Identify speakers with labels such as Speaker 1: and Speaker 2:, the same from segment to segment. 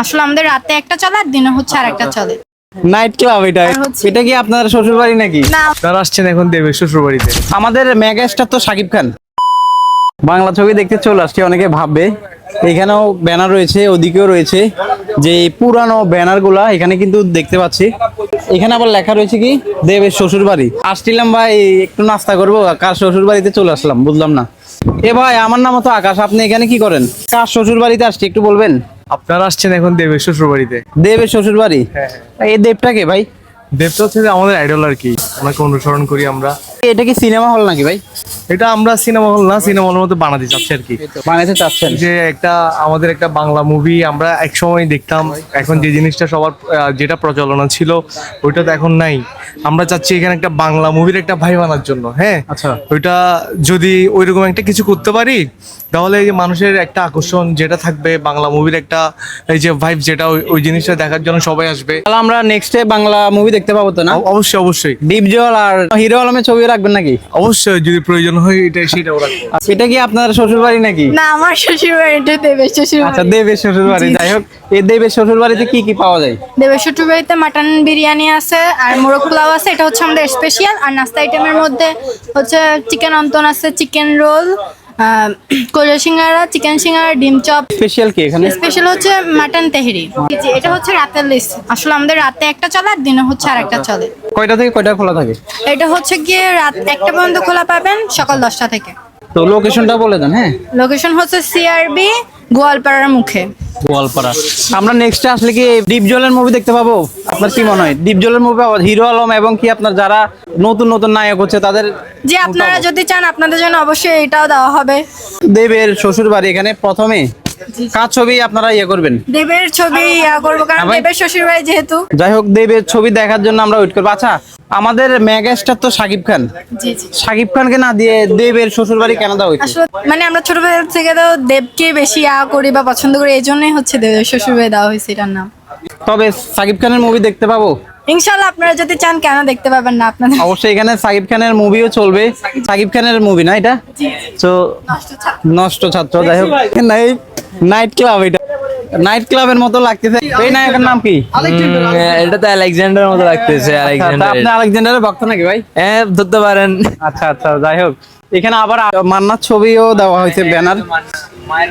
Speaker 1: আসলে আমাদের রাতে একটা চলে আর দিনে হচ্ছে আর একটা চলে।
Speaker 2: নাইট ক্লাব এটা।
Speaker 1: আর হচ্ছে-
Speaker 2: এটা কি আপনার শ্বশুর বাড়ি নাকি?
Speaker 1: না,
Speaker 3: আপনারা আসছেন এখন দেবের শ্বশুর বাড়িতে।
Speaker 2: আমাদের মেগা স্টার তো শাকিব খান। বাংলা ছবি দেখতে চলে আসছে, অনেকে ভাববে এখানেও ব্যানার রয়েছে, ওদিকেও রয়েছে, যে পুরানো ব্যানার গুলা এখানে কিন্তু দেখতে পাচ্ছি। এখানে আবার লেখা রয়েছে কি দেবের শ্বশুর বাড়ি। আসছিলাম ভাই একটু নাস্তা করবো, কার শ্বশুর বাড়িতে চলে আসলাম বুঝলাম না। এ ভাই আমার নাম তো আকাশ, আপনি এখানে কি করেন? কার শ্বশুর বাড়িতে আসছি একটু বলবেন?
Speaker 3: আপনারা আসছেন এখন দেবের শ্বশুর বাড়িতে।
Speaker 2: দেবের শ্বশুর বাড়ি? এই দেবটা কে ভাই?
Speaker 3: দেবটা হচ্ছে যে আমাদের আইডল আর কি, ওনাকে অনুসরণ করি আমরা।
Speaker 2: এটা কি সিনেমা হল নাকি ভাই?
Speaker 3: এটা আমরা সিনেমা হল না, সিনেমা হলের মতো বানাতে চাচ্ছি আর কি।
Speaker 2: বানাইতে চাচ্ছেন?
Speaker 3: যে আমাদের একটা বাংলা মুভি আমরা একসময় দেখতাম, এখন যে জিনিসটা সবার যেটা প্রচলন ছিল ওইটা তো এখন নাই। আমরা চাচ্ছি এখানে একটা বাংলা মুভির একটা ভাই বানার জন্য। হ্যাঁ,
Speaker 2: আচ্ছা।
Speaker 3: ওইটা যদি ওইরকম একটা কিছু করতে পারি তাহলে এই যে মানুষের একটা আকর্ষণ যেটা থাকবে, বাংলা মুভির একটা এই যে ভাইব, যেটা ওই জিনিসটা দেখার জন্য সবাই আসবে।
Speaker 2: তাহলে আমরা নেক্সটে বাংলা মুভি দেখতে পাবো তো না?
Speaker 3: অবশ্যই অবশ্যই
Speaker 2: ডিপজল আর হিরো আলমের ছবি রাখবেন নাকি?
Speaker 3: অবশ্যই, যদি প্রয়োজন হয় সেটাও রাখবো।
Speaker 2: এটা কি আপনার শ্বশুর বাড়ি নাকি?
Speaker 1: না, আমার শ্বশুর বাড়িটা দেবের শ্বশুর
Speaker 2: আচ্ছা,
Speaker 1: বাড়ি।
Speaker 2: দেবের শ্বশুর বাড়ি।
Speaker 1: জি।
Speaker 2: যাই হোক, এই দেবের শ্বশুর বাড়িতে কি কি পাওয়া যায়?
Speaker 1: দেবের শ্বশুর বাড়িতে মাটন বিরিয়ানি আছে আর মোরগ পোলাও আছে, এটা হচ্ছে আমাদের স্পেশাল। আর নাস্তা আইটেমের মধ্যে হচ্ছে চিকেন অন্তন আছে, চিকেন রোল, কলিজা সিঙ্গারা, চিকেন সিঙ্গারা, ডিম চপ।
Speaker 2: স্পেশাল কি এখানে?
Speaker 1: স্পেশাল হচ্ছে মাটন তেহেরি। জি, এটা হচ্ছে রাতের লিস্ট। আসলে আমাদের রাতে একটা চলে আর দিনে হচ্ছে আর একটা চলে।
Speaker 2: কয়টা থেকে কয়টা খোলা থাকে?
Speaker 1: এটা হচ্ছে গিয়ে রাত 1টা পর্যন্ত খোলা পাবেন, সকাল 10টা থেকে।
Speaker 2: তো লোকেশনটা বলে দেন। হ্যাঁ,
Speaker 1: লোকেশন হচ্ছে সিআরবি গোয়ালপাড়ার মুখে।
Speaker 2: গোয়ালপাড়া। আমরা নেক্সটে আসলে কি ডিপজলের মুভি দেখতে পাবো? আপনার কি মনে হয় ডিপজলের মুভি পাবো? হিরো আলম এবং কি আপনার যারা নতুন নতুন নায়ক হচ্ছে তাদের
Speaker 1: যে আপনারা যদি চান আপনাদের জন্য অবশ্যই এটাও দেওয়া হবে।
Speaker 2: দেবের শ্বশুর বাড়ি এখানে প্রথমে কার ছবি আপনারা ইয়ে করবেন?
Speaker 1: দেবের ছবি করবো, কারণ
Speaker 2: ভাই।
Speaker 1: দেবের শ্বশুর বাড়ি যেহেতু।
Speaker 2: যাই হোক, দেবের ছবি দেখার জন্য আমরা ওয়েট করবো। আচ্ছা, আমাদের মেগা স্টার তো শাকিব খান।
Speaker 1: জি জি।
Speaker 2: শাকিব খানকে না দিয়ে দেবের শ্বশুর বাড়ি কেন দেওয়া হয়েছে?
Speaker 1: আসলে মানে আমরা ছোটবেলা থেকে তো দেবকে বেশি করি বা পছন্দ করি, এই জন্যই হচ্ছে দেবের শ্বশুর বাড়ি দেওয়া হয়েছে এটার নাম।
Speaker 2: তবে শাকিব খানের মুভি দেখতে পাবো
Speaker 1: ইনশাল্লাহ, আপনারা যদি চান কেন দেখতে পাবেন না আপনাদের।
Speaker 2: অবশ্যই। এখানে শাকিব খানের মুভিও চলবে। শাকিব খানের মুভি না এটা? তো নষ্ট ছাত্র। যাই হোক, নাইট ক্লাব। এটা নাইট ক্লাবের মতো লাগতেছে। এই নায়কের নাম কি?
Speaker 4: এটা তো আলেকজান্ডার মতো লাগতেছে।
Speaker 2: আচ্ছা,
Speaker 4: আলেকজান্ডার,
Speaker 2: আপনি আলেকজান্ডারের ভক্ত নাকি ভাই?
Speaker 4: হ্যাঁ ধরতে পারেন।
Speaker 2: আচ্ছা আচ্ছা, যাই হোক, এখানে আবার মান্নার ছবিও দেওয়া হয়েছে, ব্যানার।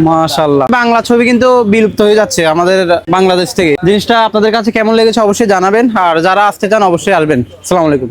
Speaker 2: মাশাআল্লাহ, বাংলা ছবি কিন্তু বিলুপ্ত হয়ে যাচ্ছে আমাদের বাংলাদেশ থেকে। জিনিসটা আপনাদের কাছে কেমন লেগেছে অবশ্যই জানাবেন, আর যারা আসতে চান অবশ্যই আসবেন। আসসালামু আলাইকুম।